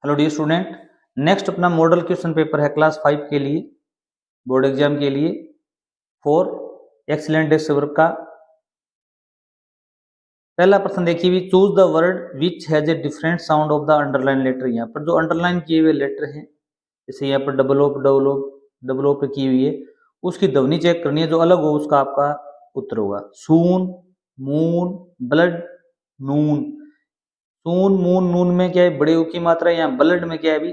Hello dear student, next अपना model question paper है class 5 के लिए, बोर्ड एग्जाम के लिए फॉर एक्सीलेंट डेस्क वर्क का। पहला प्रश्न देखिए भी, choose the word which has a different sound of the underline letter. यहाँ पर जो अंडरलाइन किए हुए लेटर हैं, जैसे यहाँ पर डबल ओ पे की हुई है, उसकी ध्वनि चेक करनी है, जो अलग हो उसका आपका उत्तर होगा। सून, मून, ब्लड, नून। सून, मून, नून में क्या है, बड़े ऊ की मात्रा है। यहाँ ब्लड में क्या है अभी,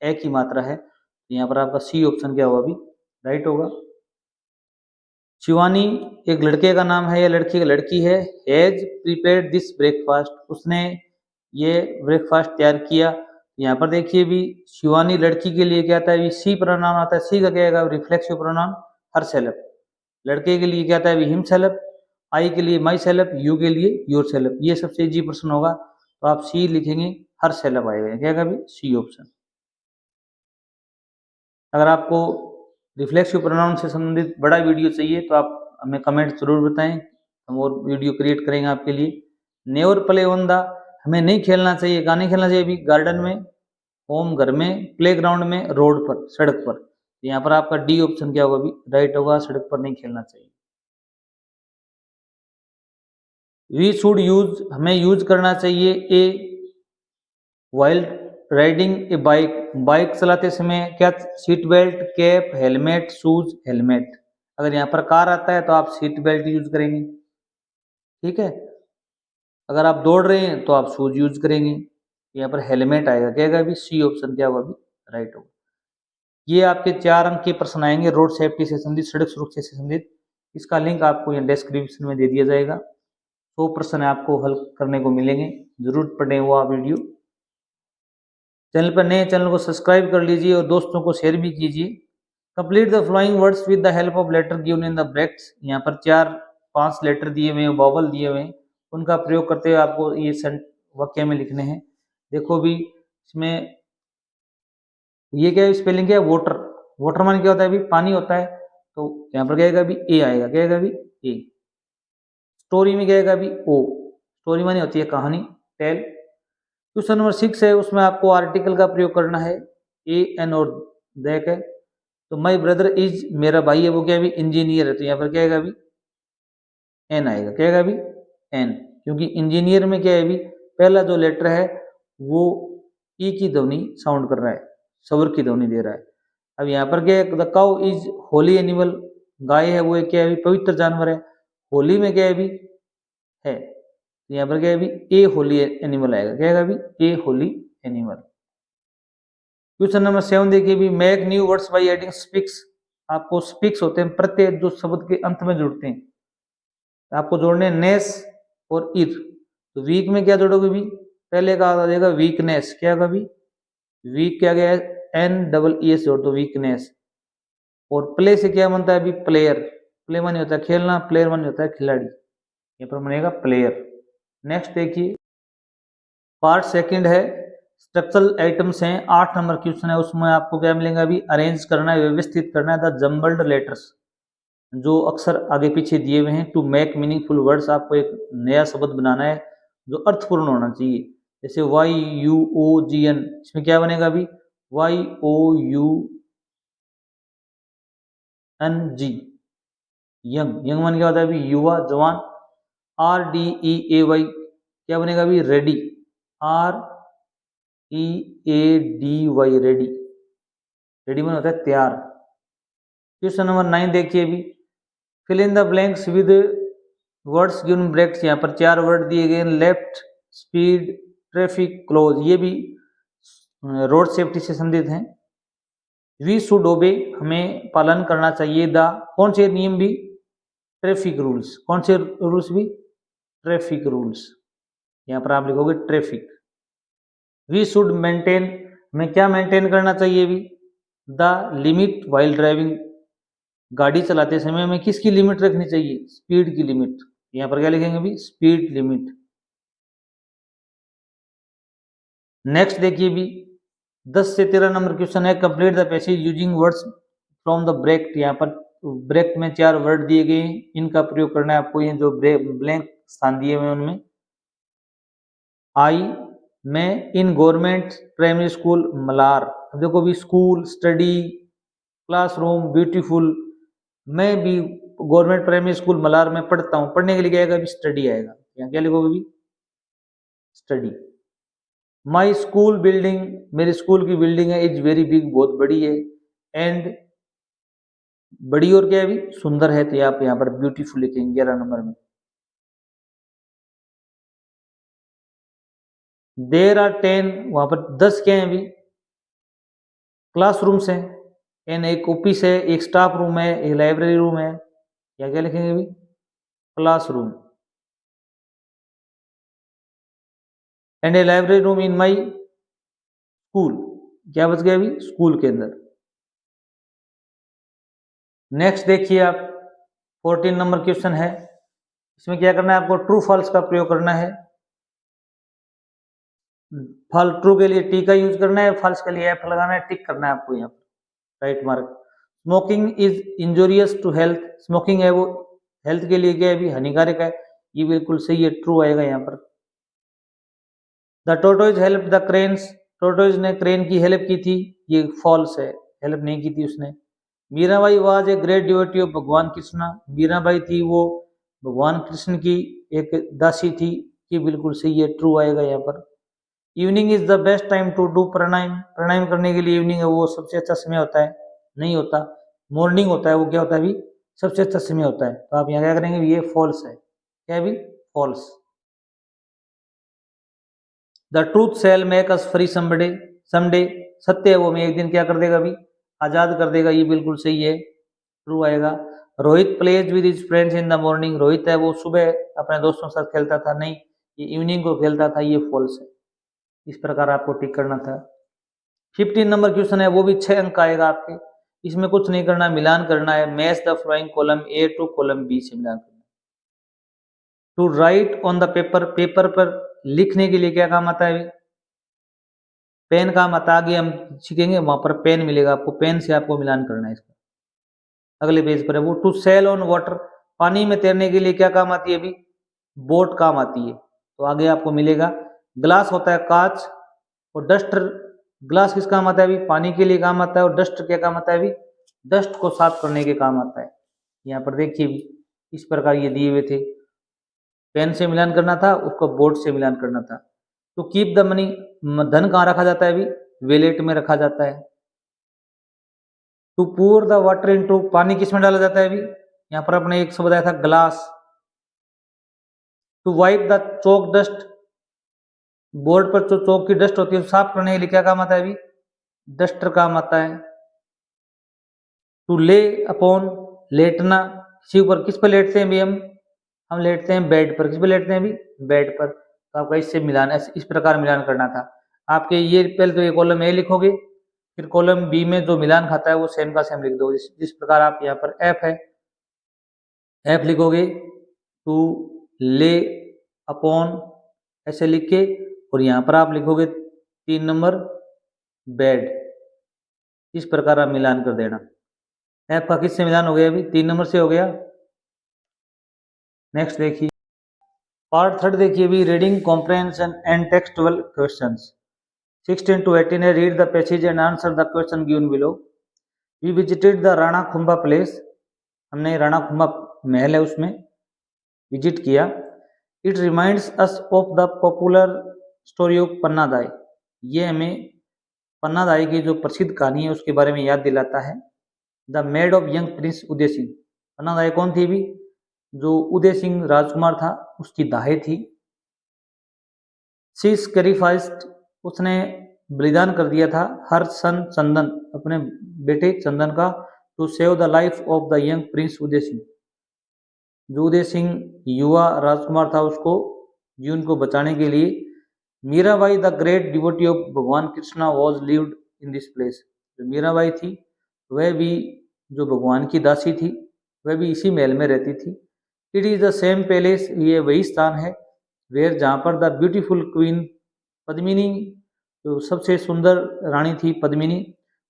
ए की मात्रा है। यहाँ पर आपका सी ऑप्शन क्या होगा अभी, राइट होगा। शिवानी एक लड़के का नाम है या लड़की है। हैज प्रिपेयर्ड दिस ब्रेकफास्ट, उसने ये ब्रेकफास्ट तैयार किया। यहाँ पर देखिए भी शिवानी लड़की के लिए क्या आता है, सी प्रोनाउन आता है। सी का क्या आएगा, रिफ्लेक्सिव प्रोनाउन हर सेल्फ। लड़के के लिए क्या आता है, हिम सेल्फ। आई के लिए माई सेल्फ, यू के लिए योर सेल्फ। ये सबसे इजी प्रश्न होगा, तो आप सी लिखेंगे, हर सेल्फ आएगा। क्या आएगा अभी, सी ऑप्शन। अगर आपको रिफ्लेक्सिव प्रोनाउन से संबंधित बड़ा वीडियो चाहिए तो आप हमें कमेंट जरूर बताएं, हम और वीडियो क्रिएट करेंगे आपके लिए। नेवर प्ले ऑन द, हमें नहीं खेलना चाहिए, कहाँ नहीं खेलना चाहिए अभी, गार्डन में, होम घर में, प्ले ग्राउंड में, रोड पर, सड़क पर। यहाँ पर आपका डी ऑप्शन क्या होगा अभी, राइट होगा, सड़क पर नहीं खेलना चाहिए। वी शुड यूज, हमें यूज करना चाहिए a while riding A bike, bike चलाते समय क्या, seat belt, cap, helmet, shoes, helmet. अगर यहाँ पर कार आता है तो आप सीट बेल्ट यूज करेंगे, ठीक है। अगर आप दौड़ रहे हैं तो आप शूज यूज करेंगे। यहाँ पर हेलमेट आएगा, क्या आएगा अभी, सी ऑप्शन क्या होगा अभी, राइट होगा। ये आपके 4 अंक के प्रश्न आएंगे रोड सेफ्टी से संबंधित, सड़क सुरक्षा से संबंधित। इसका लिंक आपको यहाँ डिस्क्रिप्शन में दे दिया जाएगा। 100 प्रश्न आपको हल करने को मिलेंगे, जरूर पढ़ें वो आप वीडियो। चैनल पर नए, चैनल को सब्सक्राइब कर लीजिए और दोस्तों को शेयर भी कीजिए। Complete the following words with the help of letter given in the brackets. यहाँ पर 4-5 लेटर दिए हुए हैं, वॉवल दिए हुए हैं, उनका प्रयोग करते हुए आपको ये वाक्य में लिखने हैं। देखो भी इसमें ये क्या है, स्पेलिंग क्या है, वाटर। वाटर मान क्या होता है अभी, पानी होता है। तो यहाँ पर क्या आएगा अभी, ए आएगा, क्या आएगा अभी, ए। स्टोरी में क्या आएगा अभी, ओ। स्टोरी मानी होती है कहानी, टेल। क्वेश्चन नंबर 6 है, उसमें आपको आर्टिकल का प्रयोग करना है, ए, एन और दैट है। तो माई ब्रदर इज, मेरा भाई है वो क्या है, इंजीनियर है। तो यहाँ पर क्या आएगा अभी, एन आएगा, क्या आएगा अभी, एन। क्योंकि इंजीनियर में क्या है अभी, पहला जो लेटर है वो ई की ध्वनि साउंड कर रहा है, स्वर की ध्वनि दे रहा है। अब यहाँ पर क्या है, the cow is holy animal, गाय है वो क्या है, पवित्र जानवर है। होली में क्या है अभी, है। तो यहाँ पर क्या है अभी, ए होली एनिमल आएगा, क्या आएगा अभी, ए होली एनिमल। क्वेश्चन नंबर 7 देखिए भी, make new words by adding speaks. आपको स्पिक्स होते हैं प्रत्यय जो शब्द के अंत में जुड़ते हैं, आपको जोड़ने नेस और इर। तो वीक में क्या जोड़ोगे भी, पहले का आ जाएगा वीकनेस, क्या होगा भी, वीक क्या गया है, एन डबल ई एस जोड़ दो, वीकनेस। और प्ले से क्या बनता है अभी, प्लेयर। प्ले माने होता है खेलना, प्लेयर माने होता है खिलाड़ी। यहाँ पर बनेगा प्लेयर। नेक्स्ट देखिए, पार्ट सेकंड है, स्ट्रक्चरल आइटम्स हैं, 8 नंबर क्वेश्चन है। उसमें आपको क्या मिलेगा अभी, अरेंज करना है, व्यवस्थित करना है द जम्बल्ड लेटर्स, जो अक्सर आगे पीछे दिए हुए हैं। टू मेक मीनिंगफुल वर्ड्स, आपको एक नया शब्द बनाना है जो अर्थपूर्ण होना चाहिए। जैसे Y U O G N, इसमें क्या बनेगा अभी, Y O U N G, young. Young मान क्या होता है अभी, युवा, जवान। R D E A Y क्या बनेगा अभी, ready, R E A D Y, ready. Ready मान होता है तैयार। क्वेश्चन नंबर 9 देखिए भी, fill in the blanks with words given brackets. यहाँ पर 4 वर्ड दिए गए, लेफ्ट, स्पीड, ट्रैफिक, क्लोज। ये भी रोड सेफ्टी से संबंधित हैं। वी शुड ओबे, हमें पालन करना चाहिए। द, कौन से नियम भी, ट्रैफिक रूल्स। कौन से रूल्स भी, ट्रैफिक रूल्स। यहाँ पर आप लिखोगे ट्रैफिक। वी शुड मेंटेन, हमें क्या मेंटेन करना चाहिए भी, द लिमिट वाइल ड्राइविंग, गाड़ी चलाते समय हमें किसकी लिमिट रखनी चाहिए, स्पीड की लिमिट। यहाँ पर क्या लिखेंगे भी, स्पीड लिमिट। नेक्स्ट देखिए भी, 10 से 13 नंबर क्वेश्चन है, complete the passage using words from the bracket. यहाँ पर ब्रैकेट में 4 वर्ड दिए गए, इनका प्रयोग करना है आपको। ये जो ब्लैंक स्थान दिए हुए हैं उनमें, आई, मैं in government primary school Malar, अब देखो भी स्कूल, स्टडी, क्लासरूम, ब्यूटीफुल, मैं भी गवर्नमेंट प्राइमरी स्कूल मलार में पढ़ता हूँ। पढ़ने के लिए क्या आएगा? अभी स्टडी आएगा। यहाँ क्या लिखोगे? भी स्टडी। माई स्कूल बिल्डिंग, मेरी स्कूल की बिल्डिंग है, इज वेरी बिग, बहुत बड़ी है, एंड बड़ी और क्या है? भी सुंदर है। तो आप यहाँ पर ब्यूटीफुल लिखेंगे 11 नंबर में। देर आर 10, वहां पर 10 क्या है? अभी क्लासरूम्स हैं, एंड एक ऑफिस है, एक स्टाफ रूम है, एक लाइब्रेरी रूम है। क्या क्या लिखेंगे? अभी classroom, and A library room in my school. क्या बच गया? अभी स्कूल के अंदर। नेक्स्ट देखिए आप, 14 नंबर क्वेश्चन है। इसमें क्या करना है आपको? ट्रू फॉल्स का प्रयोग करना है। फॉल ट्रू के लिए टी का यूज करना है, फॉल्स के लिए एफ लगाना है, टिक करना है आपको यहाँ पर, right mark. Smoking is injurious to health, smoking है वो हेल्थ के लिए क्या है? भी हानिकारक है। ये बिल्कुल सही है, ट्रू आएगा यहाँ पर। The tortoise help the cranes, tortoise ने क्रेन की हेल्प की थी, ये फॉल्स है, हेल्प नहीं की थी उसने। Mirabai was a great devotee of Bhagwan Krishna, Mirabai थी वो भगवान कृष्ण की एक दासी थी, ये बिल्कुल सही है, ट्रू आएगा यहाँ पर। Evening is the best time to do pranayama, प्राणायाम करने के लिए इवनिंग है वो सबसे अच्छा समय होता है, नहीं होता, मॉर्निंग होता है वो, क्या होता है? अभी सबसे अच्छा समय होता है। तो आप यहाँ क्या करेंगे? ये फॉल्स है, क्या है? भी false. The truth shall make us free someday, someday सत्य है वो हमें एक दिन क्या कर देगा? अभी आजाद कर देगा, ये बिल्कुल सही है, ट्रू आएगा। Rohit plays with his friends in the morning, Rohit है वो सुबह अपने दोस्तों के साथ खेलता था, नहीं, ये इवनिंग को खेलता था, ये फॉल्स है। इस प्रकार आपको टिक करना था। 15 नंबर क्वेश्चन है, वो भी 6 अंक का आएगा आपके। इसमें कुछ नहीं करना, मिलान करना है। Match the following column A to column B से मिलान करना है। To write on the paper, paper पर लिखने के लिए क्या काम आता है? पेन काम आता है, आगे हम सीखेंगे, वहां पर पेन मिलेगा आपको, पेन से आपको मिलान करना है इसका। अगले पेज पर है वो। टू सेल ऑन वाटर, पानी में तैरने के लिए क्या काम आती है? अभी बोट काम आती है, तो आगे आपको मिलेगा। ग्लास होता है कांच, और डस्टर, ग्लास किस काम आता है? अभी पानी के लिए काम आता है, और डस्टर क्या काम आता है? अभी डस्ट को साफ करने के काम आता है। यहाँ पर देखिए इस प्रकार ये दिए हुए थे, पेन से मिलान करना था, उसको बोर्ड से मिलान करना था। तो कीप द मनी, धन कहाँ रखा जाता है? अभी वेलेट में रखा जाता है। To pour the water into, पानी किस में डाला जाता है? अभी यहाँ पर अपने एक शब्द बताया था, glass. To wipe the chalk dust, board पर जो चौक की डस्ट होती है साफ करने के लिए क्या काम आता है? अभी डस्टर काम आता है। टू ले अपॉन, लेटना, किसी ऊपर, किस पर लेटते हैं? अभी हम लेटते हैं बेड पर, किस पर लेटते हैं? अभी बेड पर। तो आपका इससे मिलान, इस प्रकार मिलान करना था आपके। ये पहले तो ये कॉलम ए लिखोगे, फिर कॉलम बी में जो मिलान खाता है वो सेम का सेम लिख दो। जिस प्रकार आप यहाँ पर एफ है, एफ लिखोगे, टू ले अपॉन ऐसे लिख के, और यहाँ पर आप लिखोगे 3 नंबर बेड, इस प्रकार आप मिलान कर देना। एफ का किससे मिलान हो गया? अभी 3 नंबर से हो गया। नेक्स्ट देखिए, पार्ट थर्ड देखिए अभी, reading comprehension and textual questions. 16 to 18 है, read the passage and answer the question given below. We visited the Rana Kumbha place, हमने राणा खुम्बा महल है उसमें विजिट किया। It reminds us of the popular story of Pannadai, ये हमें पन्नादाई की जो प्रसिद्ध कहानी है उसके बारे में याद दिलाता है। The maid of young prince Uday Singh, Pannadai कौन थी? भी जो उदय सिंह राजकुमार था उसकी दाहे थी। शी सैक्रिफाइस्ड, उसने बलिदान कर दिया था, हर सन चंदन, अपने बेटे चंदन का, to save the life of the young prince Uday Singh, जो उदय सिंह युवा राजकुमार था उसको जीवन को बचाने के लिए। Mirabai the great devotee of Bhagwan Krishna was lived in this place, जो मीराबाई थी वह भी जो भगवान की दासी थी वह भी इसी महल में रहती थी। It is the same palace, ये वही स्थान है, वेयर जहाँ पर द ब्यूटीफुल क्वीन पद्मिनी, जो सबसे सुंदर रानी थी Padmini,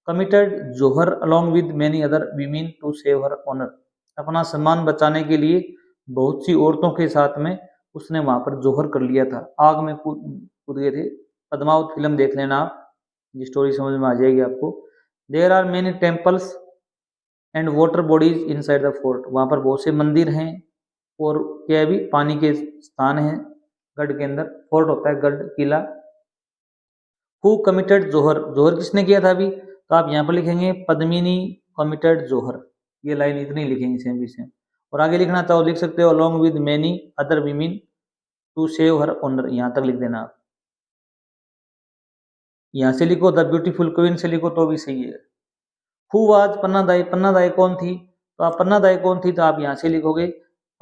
committed jauhar along with many other women to save her honour, अपना सम्मान बचाने के लिए बहुत सी औरतों के साथ में उसने वहां पर जोहर कर लिया था, आग में कूद गए थे पद्मावत फिल्म देख लेना आप, ये स्टोरी समझ में आ जाएगी आपको। There are many temples and water bodies inside the fort, वहाँ पर बहुत से मंदिर हैं और क्या है भी पानी के स्थान हैं गढ़ के अंदर। फोर्ट होता है गढ़, किला। हु कमिटेड जोहर, जोहर किसने किया था अभी, तो आप यहाँ पर लिखेंगे पद्मिनी कमिटेड जोहर, ये लाइन इतनी लिखेंगे सेम भी सेम। और आगे लिखना चाहो लिख सकते हो along with many other women to save her honour, यहाँ तक लिख देना आप। यहाँ से लिखो द ब्यूटीफुल क्वीन से लिखो तो भी सही है। हु वाज पन्नादाई, पन्नादाई कौन थी, तो आप पन्नादाई कौन थी तो आप यहाँ से लिखोगे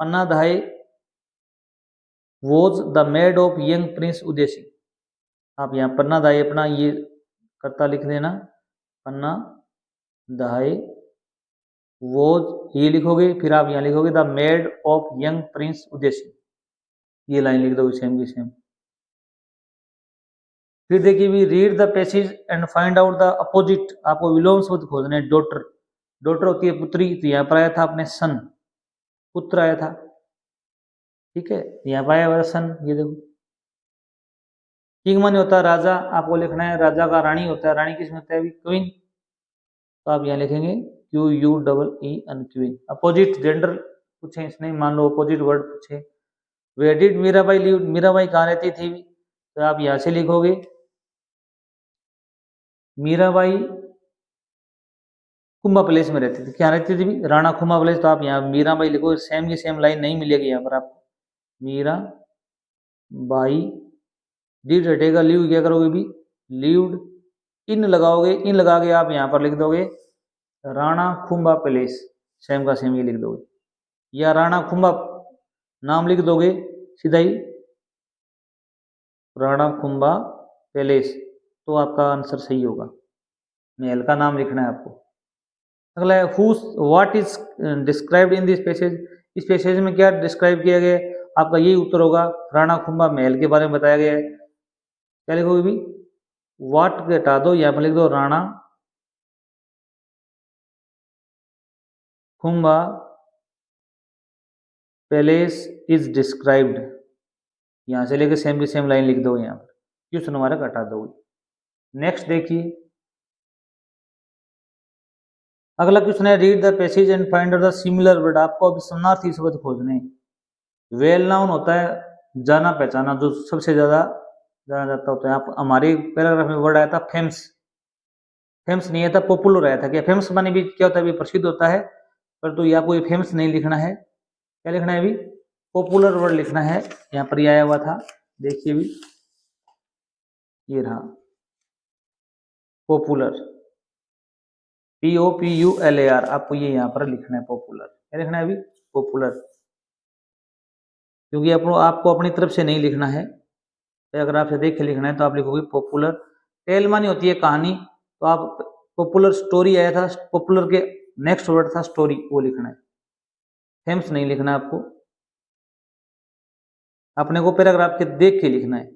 Pannadai was the maid of young prince Udaysingh, आप यहाँ पन्नादाई अपना ये कर्ता लिख देना, पन्नादाई वॉज ये लिखोगे, फिर आप यहाँ लिखोगे the maid of young prince Udaysingh, ये लाइन लिख दोगे सेम की सेम। फिर देखिए भी read the passage and find out the opposite, आपको विलोम शब्द खोजने हैं। डॉटर, डॉटर होती है पुत्री, तो यहाँ पर आया था अपने सन, पुत्र आया था, ठीक है, यहाँ पर आया हुआ सन, ये देखो। किंग माने होता है राजा, आपको लिखना है राजा का रानी होता है, रानी किसमें होता है अभी क्वीन, तो आप यहाँ लिखेंगे Q U double E N queen. Opposite gender पूछे इसने, मान लो अपोजिट वर्ड पूछे। Where did Mirabai live, Mirabai कहाँ रहती थी, तो आप यहाँ से लिखोगे मीराबाई कुंभा पैलेस में रहती थी, क्या रहती थी भी राणा कुंभा पैलेस, तो आप यहाँ मीराबाई लिखो, सेम की सेम लाइन नहीं मिलेगी यहाँ पर आपको, मीरा बाई, डिड हटेगा, लिव क्या करोगे भी लिव्ड, इन लगाओगे, इन लगा के आप यहाँ पर लिख दोगे राणा कुंभा पैलेस, सेम का सेम ये लिख दोगे, या राणा कुंभा नाम लिख दोगे सीधा ही राणा कुंभा पैलेस, तो आपका आंसर सही होगा। महल का नाम लिखना है आपको। अगला है who what is described in this passage, इस पैसेज में क्या डिस्क्राइब किया गया है, आपका यही उत्तर होगा, राणा कुंभा महल के बारे में बताया गया है। क्या लिखोगे भी व्हाट के हटा दो, यहाँ पर लिख दो Rana Kumbha palace is described, यहाँ से लेकर सेम की सेम लाइन लिख दो, यहाँ पर क्वेश्चन हमारा हटा दोगे। नेक्स्ट देखिए अगला क्वेश्चन है read the passage and find out the similar word, आपको अभी समानार्थी शब्द खोजने। वेल नाउन होता है जाना पहचाना, जो सबसे ज्यादा जाना जाता होता है। आप हमारे पैराग्राफ में वर्ड आया था फेमस, फेमस नहीं आया था पॉपुलर आया था, क्या फेमस माने भी क्या होता है, भी प्रसिद्ध होता है, पर तो आपको ये फेमस नहीं लिखना है, क्या लिखना है अभी पॉपुलर वर्ड लिखना है। यहाँ पर आया हुआ था, देखिए भी ये रहा पॉपुलर, POPULAR, आपको ये यहाँ पर लिखना है पॉपुलर, क्या लिखना है अभी पॉपुलर, क्योंकि आपको अपनी तरफ से नहीं लिखना है, अगर आपसे देख के लिखना है तो आप लिखोगे पॉपुलर। टेल मानी होती है कहानी, तो आप पॉपुलर स्टोरी आया था, पॉपुलर के नेक्स्ट वर्ड था स्टोरी, वो लिखना है, फेमस नहीं लिखना है आपको, अपने को पैराग्राफ के देख के लिखना है।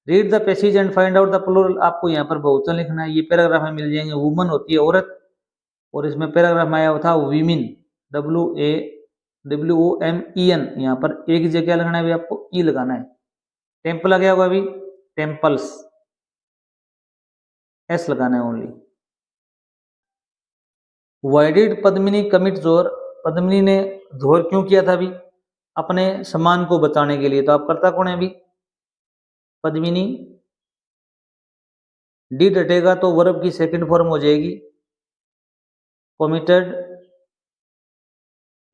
Read the passage and find out the plural, आपको यहाँ पर बहुवचन लिखना है, ये पैराग्राफ में मिल जाएंगे। वुमन होती है औरत, और इसमें पैराग्राफ में आया था वीमिन, WAWOMEN, यहाँ पर एक जगह क्या लगाना है अभी आपको ई लगाना है। टेम्पल आ गया होगा अभी टेम्पल्स, एस लगाना है only. Why did Padmini commit jauhar, Padmini ने जोहर क्यों किया था अभी अपने सम्मान को बचाने के लिए, तो आप करता कौन है अभी पद्मिनी, डिड हटेगा तो वर्ब की सेकंड फॉर्म हो जाएगी कमिटेड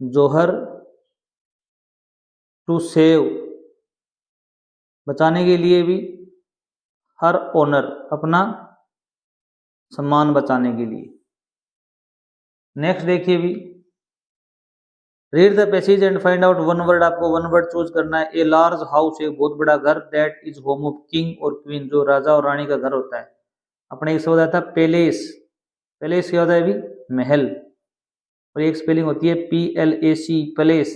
जोहर टू सेव, बचाने के लिए भी, हर ऑनर अपना सम्मान बचाने के लिए। नेक्स्ट देखिए भी read the passage and find out one word, आपको वन वर्ड चूज करना है। ए लार्ज हाउस, एक बहुत बड़ा घर, that is home of king और क्वीन, जो राजा और रानी का घर होता है। अपने एक शब्द आया था पैलेस, पैलेस क्या होता है अभी महल, और एक स्पेलिंग होती है PLAC पैलेस,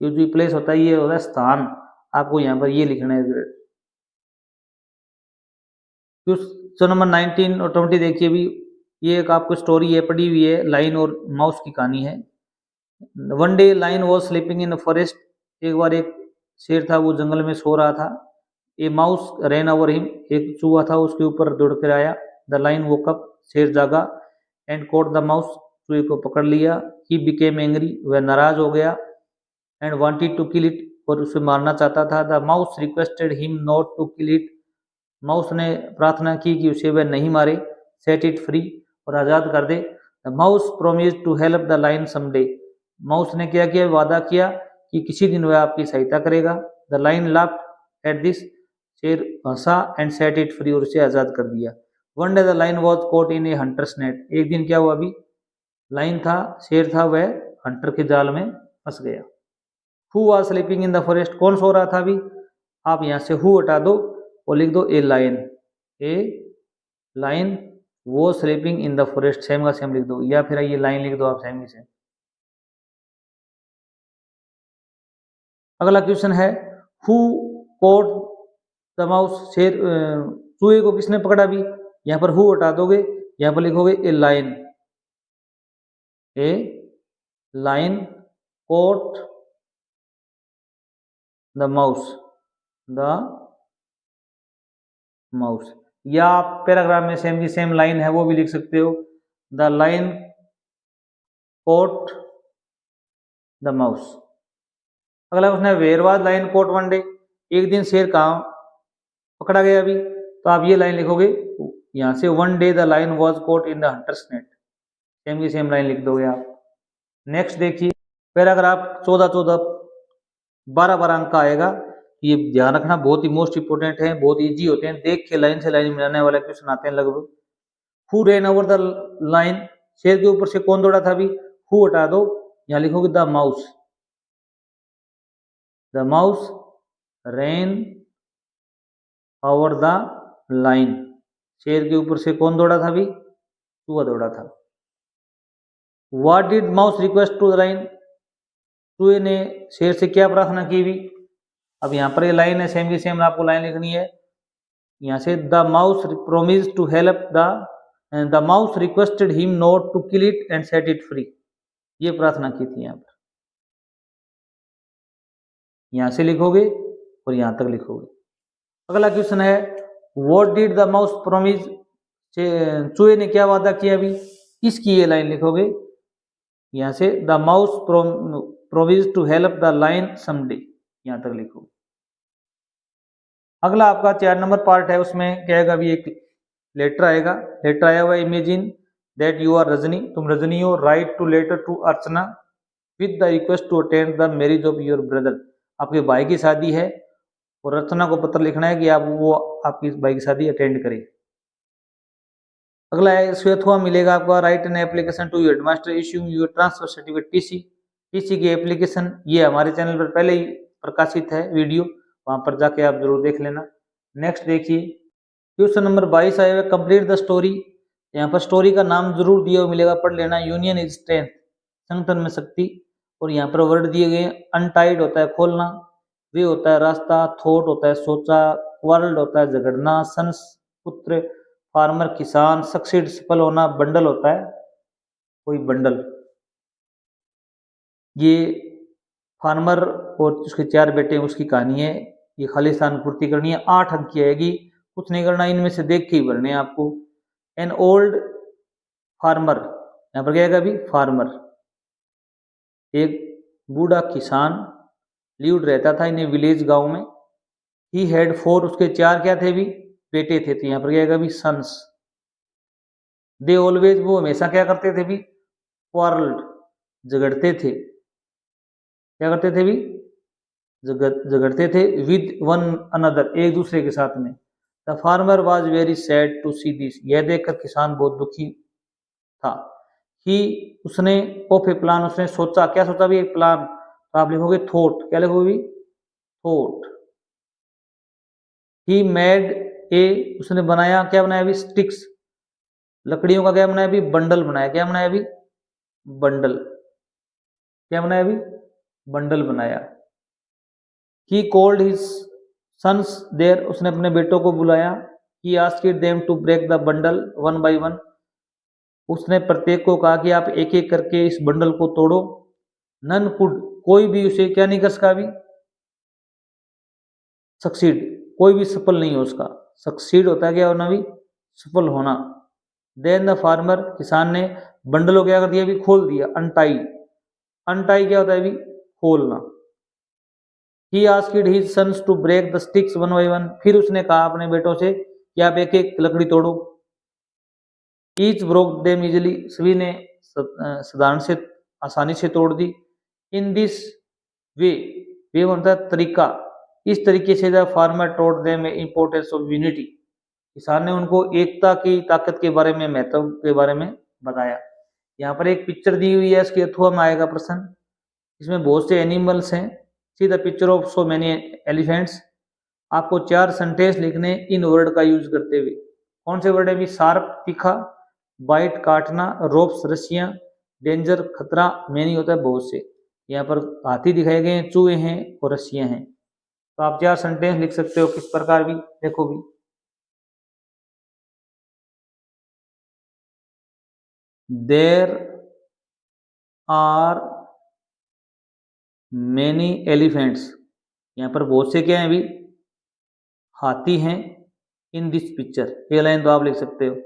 ये जो प्लेस होता है ये होता है स्थान, आपको यहाँ पर ये लिखना है। क्वेश्चन नंबर 19 और 20 देखिए भी, ये एक आपको स्टोरी है पढ़ी हुई है, लाइन और माउस की कहानी है। One day line was sleeping in forest, एक बार एक शेर था वो जंगल में सो रहा था। ए माउस रेन ओवर हिम, एक चूहा था उसके ऊपर दौड़ कर आया। द लाइन वोक अप, शेर जागा। एंड कॉट द माउस, चूहे को पकड़ लिया। ही बिकेम एंग्री, वह नाराज हो गया। And wanted to kill it, और उसे मारना चाहता था। The mouse requested him not to kill it, mouse ने प्रार्थना की कि उसे वह नहीं मारे। सेट इट फ्री, और आज़ाद कर दे। The mouse promised to help the lion someday, mouse ने क्या किया, वादा किया कि किसी दिन वह आपकी सहायता करेगा। The line laughed at this, शेर हंसा। एंड सेट इट फ्री, और उसे आज़ाद कर दिया। One day the line was caught in A hunters net, एक दिन क्या हुआ, अभी लाइन था, शेर था, वह हंटर के जाल में फंस गया। Who was sleeping in the forest, कौन सो रहा था अभी, आप यहाँ से हु हटा दो और लिख दो ए लाइन। ए लाइन वो sleeping in the forest, same का सेम लिख दो, या फिर ये लाइन लिख दो आप सेम ही सेम। अगला क्वेश्चन है हु कॉट द माउस, शेर चूहे को किसने पकड़ा भी, यहाँ पर हु हटा दोगे, यहाँ पर लिखोगे a lion. A lion caught the mouse, the mouse, या आप पैराग्राफ में सेम की सेम लाइन है वो भी लिख सकते हो। The lion caught the mouse. अगला क्वेश्चन है where was lion caught one day, एक दिन शेर कहाँ पकड़ा गया अभी, तो आप ये लाइन लिखोगे यहाँ से, one day the line was caught in the hunters net, same की सेम लाइन लिख दोगे आप। नेक्स्ट देखिए पैराग्राफ 14 12 अंक का आएगा, ये ध्यान रखना, बहुत ही मोस्ट इंपोर्टेंट है, बहुत इजी होते हैं, देख के लाइन से लाइन मिलाने वाले क्वेश्चन आते हैं लगभग। Who rain over the line, शेर के ऊपर से कौन दौड़ा था अभी, हु हटा दो, यहाँ लिखोगे the mouse. The mouse rain over the line, शेर के ऊपर से कौन दौड़ा था अभी, चूहा दौड़ा था। What did mouse request to the lion, चूहे ने शेर से क्या प्रार्थना की भी, अब यहाँ पर ये लाइन है, सेम की सेम आपको लाइन लिखनी है। यहाँ से the mouse promise to help the mouse requested him not to kill it and set it free, ये प्रार्थना की थी यहाँ पर, यहाँ से लिखोगे और यहाँ तक लिखोगे। अगला क्वेश्चन है what did the mouse promise, चूहे ने क्या वादा किया अभी, इसकी ये लाइन लिखोगे, यहाँ से the mouse promise to help the lion someday, यहाँ तक लिखोगे। अगला आपका 4 नंबर पार्ट है, उसमें क्या आएगा, अभी एक लेटर आएगा, लेटर आया हुआ imagine that you are Rajni, तुम रजनी हो, write to letter to Archana with the request to attend the marriage of your brother, आपके भाई की शादी है और अर्चना को पत्र लिखना है कि आप वो आपकी भाई की शादी अटेंड करें। अगला है इसके अथवा मिलेगा आपका write an application to your headmaster issue your transfer certificate TC, TC की एप्लीकेशन ये हमारे चैनल पर पहले ही प्रकाशित है वीडियो, वहां पर जाके आप जरूर देख लेना। नेक्स्ट देखिए क्वेश्चन नंबर 22 आया हुआ कंप्लीट द स्टोरी, यहाँ पर स्टोरी का नाम जरूर दिया हुआ मिलेगा, पढ़ लेना। यूनियन इज स्ट्रेंथ, संगठन में शक्ति, और यहाँ पर वर्ड दिए गए, अनटाइड होता है खोलना, वे होता है रास्ता, थॉट होता है सोचा, वर्ल्ड होता है झगड़ना, सन्स पुत्र, फार्मर किसान, सक्सीड सफल होना, बंडल होता है कोई बंडल, ये फार्मर और उसके 4 बेटे उसकी कहानी है, ये खालिस्तान पूर्ति करनी है, 8 अंक की आएगी, कुछ नहीं करना, इनमें से देख के ही भरने हैं आपको। एन ओल्ड फार्मर, यहाँ पर क्या आएगा अभी, फार्मर, एक बूढ़ा किसान लीड रहता था इन विलेज गांव में। ही हैड 4, उसके 4 क्या थे भी, बेटे थे, तो यहाँ पर क्या आएगा भी, सन्स। दे ऑलवेज, वो हमेशा क्या करते थे भी, क्वारल्ड, झगड़ते थे, क्या करते थे भी, झगड़ते थे, विद वन अनदर, एक दूसरे के साथ में। The farmer was very sad to see this, यह देखकर किसान बहुत दुखी था। ही, उसने, ऑफ ए प्लान, उसने सोचा, क्या सोचा भी, एक प्लान, तो आप लिखोगे थॉट, क्या लिखोगे भी, थॉट। ही मेड ए, उसने बनाया, क्या बनाया भी, स्टिक्स, लकड़ियों का क्या बनाया भी, बंडल बनाया, क्या बनाया भी, बंडल, क्या बनाया भी, बंडल बनाया। He called his sons there, उसने अपने बेटों को बुलाया। He asked them to break the bundle one by one, उसने प्रत्येक को कहा कि आप एक एक करके इस बंडल को तोड़ो। नन कुड, कोई भी उसे क्या नहीं कर सका भी, सक्सीड, कोई भी सफल नहीं हो उसका, सक्सीड होता है क्या होना भी, सफल होना। देन द फार्मर, किसान ने बंडल को क्या कर दिया, भी खोल दिया, अनटाई। अनटाई क्या होता है भी, खोलना। He asked his sons to break the sticks one by one, फिर उसने कहा अपने बेटों से कि आप एक एक लकड़ी तोड़ो। ईच ब्रोक देम इजिली, सभी ने साधारण से आसानी से तोड़ दी। इन दिस वे, वे होता है तरीका, इस तरीके से the farmer told them importance of unity, किसान ने उनको एकता की ताकत के बारे में, महत्व के बारे में बताया। यहाँ पर एक पिक्चर दी हुई है, इसके थ्रू में आएगा प्रश्न। इसमें बहुत से एनिमल्स हैं। See the picture of so many elephants. आपको 4 सेंटेंस लिखने इन वर्ड का यूज करते हुए। कौन से वर्ड है भी, शार्प तीखा, बाइट काटना, रोप्स रस्सियां, डेंजर खतरा, मैनी होता है बहुत से। यहाँ पर हाथी दिखाए गए हैं, चूहे हैं और रस्सियां हैं। तो आप 4 सेंटेंस लिख सकते हो किस प्रकार भी, देखो भी। देर आर मैनी एलिफेंट्स, यहाँ पर बहुत से क्या हैं भी, हाथी हैं। इन दिस पिक्चर, ये लाइन तो आप लिख सकते हो,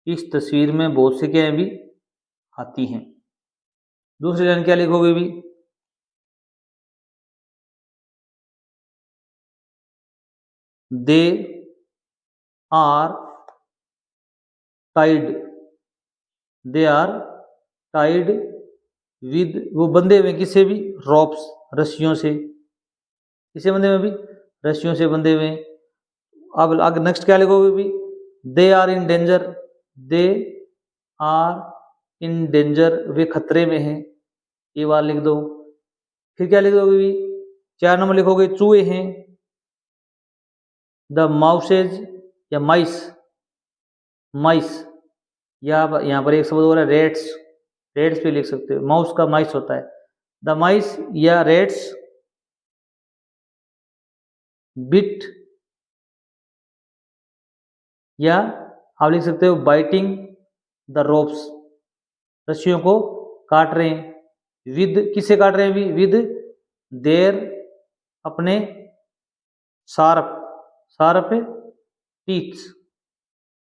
इस तस्वीर में बहुत से क्या हैं भी, हाथी हैं। दूसरी लाइन क्या लिखोगे भी, they are tied, they are tied with, वो बंधे हुए किसे भी, रॉप्स रस्सियों से, किसे बंधे हुए भी, रस्सियों से बंधे हुए। अब आगे नेक्स्ट क्या लिखोगे भी, they are in danger, they are in danger, वे खतरे में हैं, ये बात लिख दो। फिर क्या लिख दोगे भी, 4 नंबर लिखोगे, चूहे हैं, द माउसेज या माइस, माइस, या यहाँ पर एक शब्द हो रहा है रेट्स, रेट्स भी लिख सकते हो, माउस का माइस होता है। द माइस या रेट्स बिट, या आप लिख सकते हो बाइटिंग द रोप्स, रस्सियों को काट रहे हैं। विद, किसे काट रहे हैं भी, विद देर, अपने शार्प, शार्प टीथ्स,